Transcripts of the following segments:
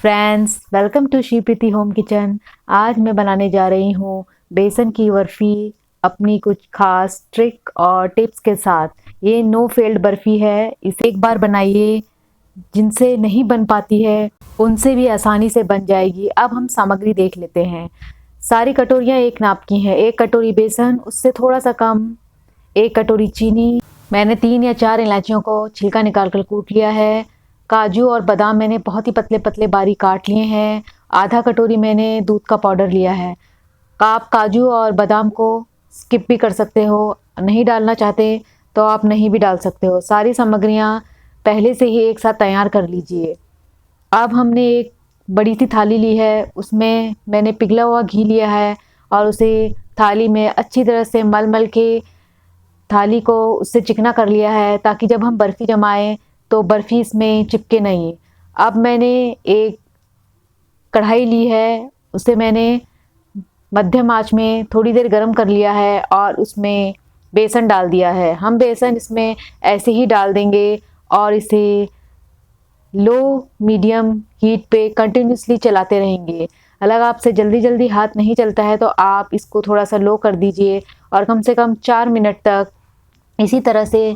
Friends, welcome to Shri Preeti home kitchen. आज मैं बनाने जा रही हूँ बेसन की बर्फ़ी अपनी कुछ खास ट्रिक और टिप्स के साथ। ये नो फेल्ड बर्फ़ी है। इसे एक बार बनाइए, जिनसे नहीं बन पाती है उनसे भी आसानी से बन जाएगी। अब हम सामग्री देख लेते हैं। सारी कटोरियाँ एक नाप की हैं। 1 कटोरी बेसन, उससे थोड़ा सा कम 1 कटोरी चीनी। मैंने 3 या 4 इलायचियों को छिलका निकाल कर कूट लिया है। काजू और बादाम मैंने बहुत ही पतले पतले बारीक काट लिए हैं। आधा कटोरी मैंने दूध का पाउडर लिया है। आप काजू और बादाम को स्किप भी कर सकते हो, नहीं डालना चाहते तो आप नहीं भी डाल सकते हो। सारी सामग्रियाँ पहले से ही एक साथ तैयार कर लीजिए। अब हमने एक बड़ी सी थाली ली है, उसमें मैंने पिघला हुआ घी लिया है और उसे थाली में अच्छी तरह से मल मल के थाली को उससे चिकना कर लिया है, ताकि जब हम बर्फ़ी जमाएं तो बर्फ़ी इसमें चिपके नहीं। अब मैंने एक कढ़ाई ली है, उसे मैंने मध्यम आंच में थोड़ी देर गरम कर लिया है और उसमें बेसन डाल दिया है। हम बेसन इसमें ऐसे ही डाल देंगे और इसे लो मीडियम हीट पे कंटिन्यूसली चलाते रहेंगे। अगर आपसे जल्दी जल्दी हाथ नहीं चलता है तो आप इसको थोड़ा सा लो कर दीजिए और कम से कम 4 मिनट तक इसी तरह से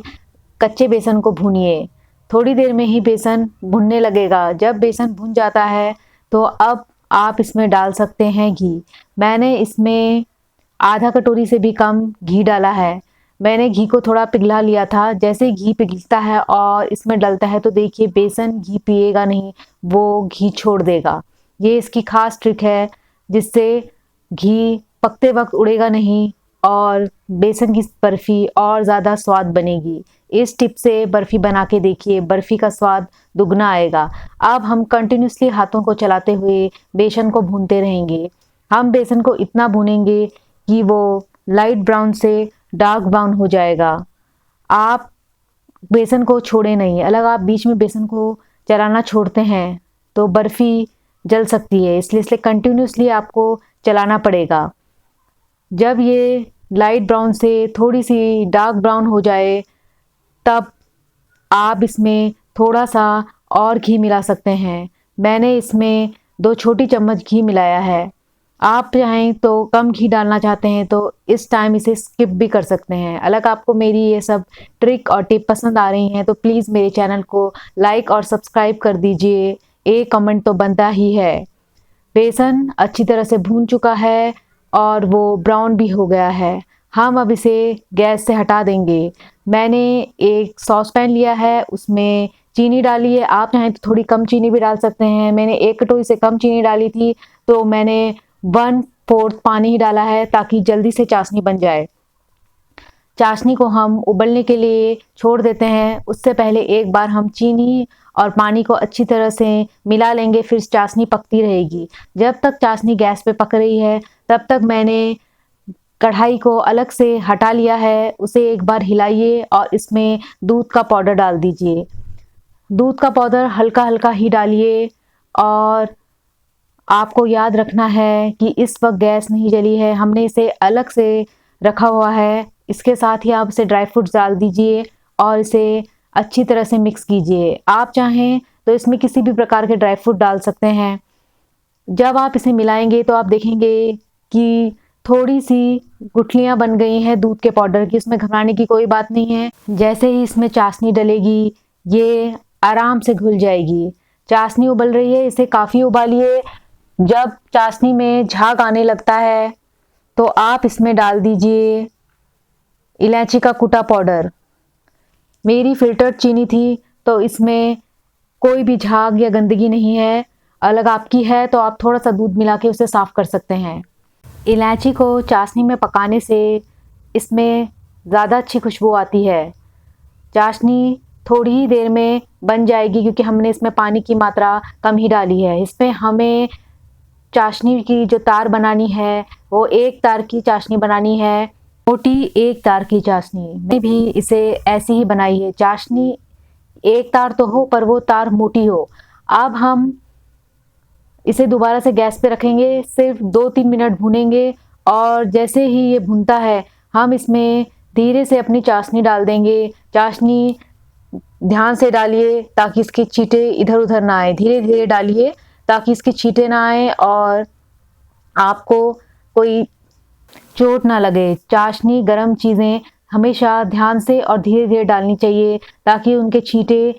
कच्चे बेसन को भूनिए। थोड़ी देर में ही बेसन भुनने लगेगा। जब बेसन भुन जाता है तो अब आप इसमें डाल सकते हैं घी। मैंने इसमें आधा कटोरी से भी कम घी डाला है। मैंने घी को थोड़ा पिघला लिया था। जैसे घी पिघलता है और इसमें डलता है तो देखिए बेसन घी पिएगा नहीं, वो घी छोड़ देगा। ये इसकी खास ट्रिक है, जिससे घी पकते वक्त उड़ेगा नहीं और बेसन की बर्फ़ी और ज़्यादा स्वाद बनेगी। इस टिप से बर्फ़ी बना के देखिए, बर्फ़ी का स्वाद दुगना आएगा। अब हम कंटिन्यूसली हाथों को चलाते हुए बेसन को भूनते रहेंगे। हम बेसन को इतना भूनेंगे कि वो लाइट ब्राउन से डार्क ब्राउन हो जाएगा। आप बेसन को छोड़े नहीं। अगर आप बीच में बेसन को चलाना छोड़ते हैं तो बर्फ़ी जल सकती है, इसलिए कंटिन्यूसली आपको चलाना पड़ेगा। जब ये लाइट ब्राउन से थोड़ी सी डार्क ब्राउन हो जाए, तब आप इसमें थोड़ा सा और घी मिला सकते हैं। मैंने इसमें 2 छोटी चम्मच घी मिलाया है। आप चाहें तो कम घी डालना चाहते हैं तो इस टाइम इसे स्किप भी कर सकते हैं। अगर आपको मेरी ये सब ट्रिक और टिप पसंद आ रही हैं तो प्लीज़ मेरे चैनल को लाइक और सब्सक्राइब कर दीजिए। एक कमेंट तो बनता ही है। बेसन अच्छी तरह से भून चुका है और वो ब्राउन भी हो गया है। हम अब इसे गैस से हटा देंगे। मैंने एक सॉस पैन लिया है, उसमें चीनी डाली है। आप चाहें तो थोड़ी कम चीनी भी डाल सकते हैं। मैंने 1 कटोरी से कम चीनी डाली थी, तो मैंने 1/4 पानी ही डाला है, ताकि जल्दी से चाशनी बन जाए। चाशनी को हम उबलने के लिए छोड़ देते हैं। उससे पहले एक बार हम चीनी और पानी को अच्छी तरह से मिला लेंगे, फिर चाशनी पकती रहेगी। जब तक चाशनी गैस पे पक रही है, तब तक मैंने कढ़ाई को अलग से हटा लिया है। उसे एक बार हिलाइए और इसमें दूध का पाउडर डाल दीजिए। दूध का पाउडर हल्का हल्का ही डालिए और आपको याद रखना है कि इस वक्त गैस नहीं जली है, हमने इसे अलग से रखा हुआ है। इसके साथ ही आप इसे ड्राई फ्रूट्स डाल दीजिए और इसे अच्छी तरह से मिक्स कीजिए। आप चाहें तो इसमें किसी भी प्रकार के ड्राई फ्रूट डाल सकते हैं। जब आप इसे मिलाएंगे तो आप देखेंगे कि थोड़ी सी गुठलियाँ बन गई हैं दूध के पाउडर की। इसमें घबराने की कोई बात नहीं है। जैसे ही इसमें चाशनी डलेगी, ये आराम से घुल जाएगी। चाशनी उबल रही है, इसे काफ़ी उबालिए। जब चाशनी में झाग आने लगता है तो आप इसमें डाल दीजिए इलायची का कूटा पाउडर। मेरी फ़िल्टर्ड चीनी थी, तो इसमें कोई भी झाग या गंदगी नहीं है। अलग आपकी है तो आप थोड़ा सा दूध मिला के उसे साफ़ कर सकते हैं। इलायची को चाशनी में पकाने से इसमें ज़्यादा अच्छी खुशबू आती है। चाशनी थोड़ी ही देर में बन जाएगी, क्योंकि हमने इसमें पानी की मात्रा कम ही डाली है। इसमें हमें चाशनी की जो तार बनानी है, वो 1 तार की चाशनी बनानी है, मोटी 1 तार की चाशनी। मैंने भी इसे ऐसी ही बनाई है। चाशनी 1 तार तो हो, पर वो तार मोटी हो। अब हम इसे दोबारा से गैस पे रखेंगे, सिर्फ 2-3 मिनट भूनेंगे और जैसे ही ये भुनता है, हम इसमें धीरे से अपनी चाशनी डाल देंगे। चाशनी ध्यान से डालिए ताकि इसके छींटे इधर-उधर ना आए। धीरे-धीरे डालिए ताकि इसके छींटे ना आए और आपको कोई चोट ना लगे। चाशनी गरम चीज़ें हमेशा ध्यान से और धीरे-धीरे डालनी चाहिए ताकि उनके छींटे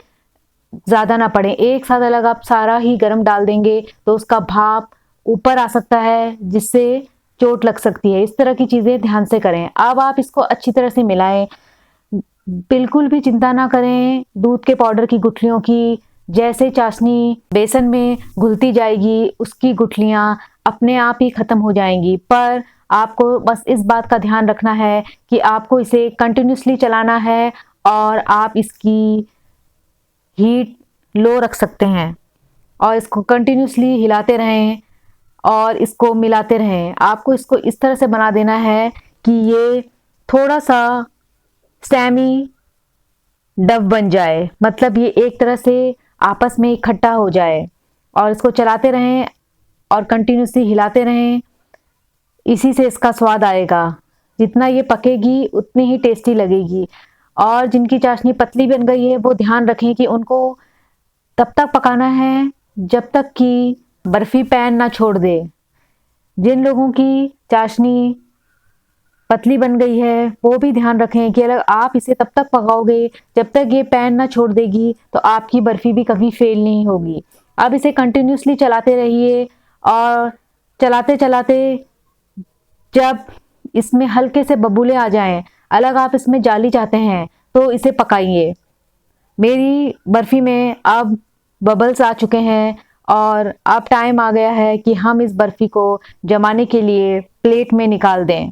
ज़्यादा ना पड़े। एक साथ अलग आप सारा ही गरम डाल देंगे तो उसका भाप ऊपर आ सकता है जिससे चोट लग सकती है। इस तरह की चीज़ें ध्यान से करें। अब आप इसको अच्छी तरह से मिलाएँ। बिल्कुल भी चिंता ना करें दूध के पाउडर की गुठलियों की। जैसे चाशनी बेसन में घुलती जाएगी, उसकी गुठलियाँ अपने आप ही खत्म हो जाएँगी। पर आपको बस इस बात का ध्यान रखना है कि आपको इसे कंटिन्यूअसली चलाना है और आप इसकी हीट लो रख सकते हैं और इसको कंटिन्यूअसली हिलाते रहें और इसको मिलाते रहें। आपको इसको इस तरह से बना देना है कि ये थोड़ा-सा सैमी डव बन जाए, मतलब ये एक तरह से आपस में इकट्ठा हो जाए और इसको चलाते रहें और कंटिन्यूअसली हिलाते रहें। इसी से इसका स्वाद आएगा। जितना ये पकेगी उतनी ही टेस्टी लगेगी। और जिनकी चाशनी पतली बन गई है वो ध्यान रखें कि उनको तब तक पकाना है जब तक कि बर्फ़ी पैन ना छोड़ दे। जिन लोगों की चाशनी पतली बन गई है वो भी ध्यान रखें कि अगर आप इसे तब तक पकाओगे जब तक ये पैन ना छोड़ देगी तो आपकी बर्फ़ी भी कभी फेल नहीं होगी। अब इसे कंटिन्यूअसली चलाते रहिए और चलाते-चलाते जब इसमें हल्के से बबूले आ जाएं, अलग आप इसमें जाली चाहते हैं तो इसे पकाइए। मेरी बर्फ़ी में अब बबल्स आ चुके हैं और अब टाइम आ गया है कि हम इस बर्फ़ी को जमाने के लिए प्लेट में निकाल दें।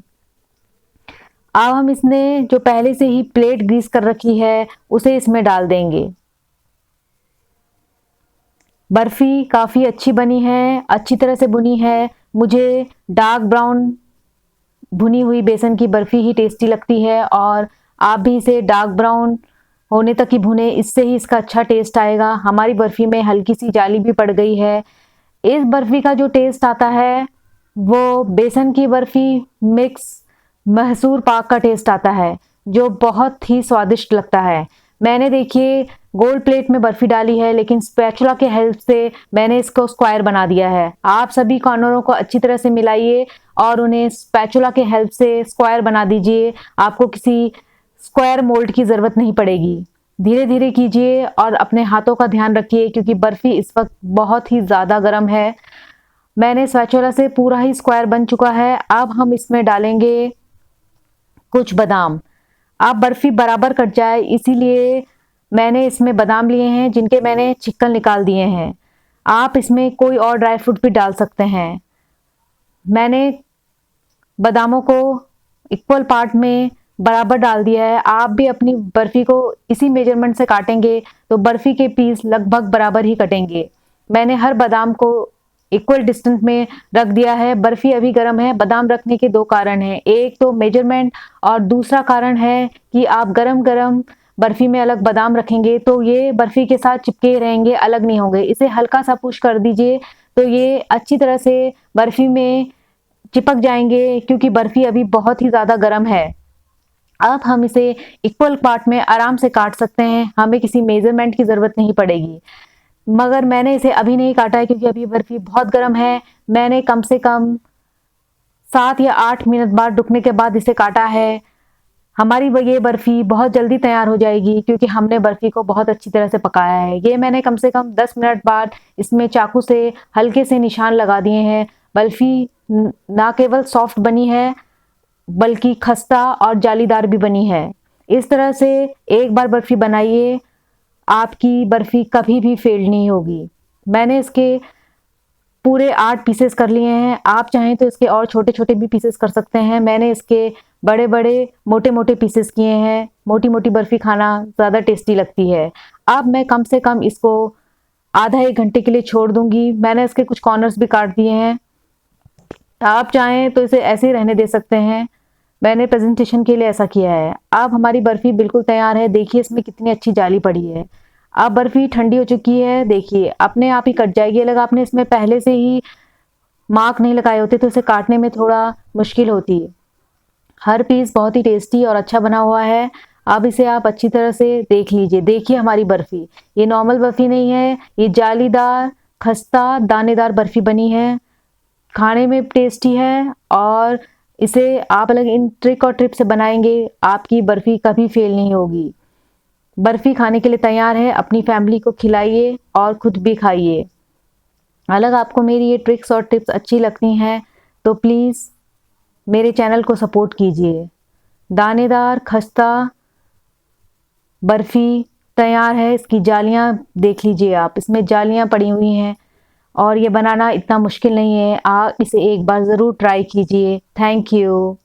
अब हम इसमें जो पहले से ही प्लेट ग्रीस कर रखी है उसे इसमें डाल देंगे। बर्फ़ी काफ़ी अच्छी बनी है, अच्छी तरह से बुनी है। मुझे डार्क ब्राउन भुनी हुई बेसन की बर्फ़ी ही टेस्टी लगती है और आप भी इसे डार्क ब्राउन होने तक ही भुने, इससे ही इसका अच्छा टेस्ट आएगा। हमारी बर्फ़ी में हल्की सी जाली भी पड़ गई है। इस बर्फ़ी का जो टेस्ट आता है वो बेसन की बर्फ़ी मिक्स मैसूर पाक का टेस्ट आता है जो बहुत ही स्वादिष्ट लगता है। मैंने देखिए गोल प्लेट में बर्फ़ी डाली है लेकिन स्पैचुला के हेल्प से मैंने इसको स्क्वायर बना दिया है। आप सभी कॉर्नरों को अच्छी तरह से मिलाइए और उन्हें स्पैचुला के हेल्प से स्क्वायर बना दीजिए। आपको किसी स्क्वायर मोल्ड की ज़रूरत नहीं पड़ेगी। धीरे-धीरे कीजिए और अपने हाथों का ध्यान रखिए क्योंकि बर्फ़ी इस वक़्त बहुत ही ज़्यादा गर्म है। मैंने स्पैचुला से पूरा ही स्क्वायर बन चुका है। अब हम इसमें डालेंगे कुछ बादाम। अब बर्फ़ी बराबर कट जाए इसीलिए मैंने इसमें बादाम लिए हैं जिनके मैंने छिक्कल निकाल दिए हैं। आप इसमें कोई और ड्राई फ्रूट भी डाल सकते हैं। मैंने बादामों को इक्वल पार्ट में बराबर डाल दिया है। आप भी अपनी बर्फ़ी को इसी मेजरमेंट से काटेंगे तो बर्फ़ी के पीस लगभग बराबर ही कटेंगे। मैंने हर बादाम को इक्वल डिस्टेंस में रख दिया है। बर्फ़ी अभी गर्म है। बादाम रखने के 2 कारण हैं। एक तो मेजरमेंट और दूसरा कारण है कि आप गरम-गरम बर्फ़ी में अलग बादाम रखेंगे तो ये बर्फ़ी के साथ चिपके रहेंगे, अलग नहीं होंगे। इसे हल्का-सा पुश कर दीजिए तो ये अच्छी तरह से बर्फ़ी में चिपक जाएँगे क्योंकि बर्फ़ी अभी बहुत ही ज़्यादा गर्म है। अब हम इसे इक्वल पार्ट में आराम से काट सकते हैं। हमें किसी मेजरमेंट की ज़रूरत नहीं पड़ेगी। मगर मैंने इसे अभी नहीं काटा है क्योंकि अभी बर्फ़ी बहुत गर्म है। मैंने कम से कम 7 या 8 मिनट बाद रुकने के बाद इसे काटा है। हमारी ये बर्फ़ी बहुत जल्दी तैयार हो जाएगी क्योंकि हमने बर्फ़ी को बहुत अच्छी तरह से पकाया है। ये मैंने कम से कम 10 मिनट बाद इसमें चाकू से हल्के से निशान लगा दिए हैं। बर्फ़ी ना केवल सॉफ्ट बनी है बल्कि खस्ता और जालीदार भी बनी है। इस तरह से एक बार बर्फ़ी बनाइए, आपकी बर्फ़ी कभी भी फेल नहीं होगी। मैंने इसके पूरे 8 पीसेस कर लिए हैं। आप चाहें तो इसके और छोटे-छोटे भी पीसेस कर सकते हैं। मैंने इसके बड़े-बड़े, मोटे-मोटे पीसेस किए हैं। मोटी-मोटी बर्फ़ी खाना ज़्यादा टेस्टी लगती है। अब मैं कम से कम इसको आधा 1 घंटे के लिए छोड़ दूँगी। मैंने इसके कुछ कॉर्नर्स भी काट दिए हैं। आप चाहें तो इसे ऐसे ही रहने दे सकते हैं। मैंने प्रेज़ेंटेशन के लिए ऐसा किया है। अब हमारी बर्फ़ी बिल्कुल तैयार है। देखिए इसमें कितनी अच्छी जाली पड़ी है। अब बर्फ़ी ठंडी हो चुकी है। देखिए अपने आप ही कट जाएगी। अगर आपने इसमें पहले से ही मार्क नहीं लगाए होते तो इसे काटने में थोड़ा मुश्किल होती। हर पीस बहुत ही टेस्टी और अच्छा बना हुआ है। अब इसे आप अच्छी तरह से देख लीजिए। देखिए हमारी बर्फ़ी, ये नॉर्मल बर्फ़ी नहीं है, ये जालीदार खस्ता दानेदार बर्फ़ी बनी है, खाने में टेस्टी है और इसे आप अलग इन ट्रिक और टिप से बनाएंगे, आपकी बर्फ़ी कभी फेल नहीं होगी। बर्फ़ी खाने के लिए तैयार है, अपनी फैमिली को खिलाइए और खुद भी खाइए। अलग आपको मेरी ये ट्रिक्स और टिप्स अच्छी लगती हैं तो प्लीज़ मेरे चैनल को सपोर्ट कीजिए। दानेदार खस्ता बर्फ़ी तैयार है, इसकी जालियाँ देख लीजिए आप, इसमें जालियाँ पड़ी हुई हैं और ये बनाना इतना मुश्किल नहीं है, आप इसे एक बार ज़रूर ट्राई कीजिए। Thank you.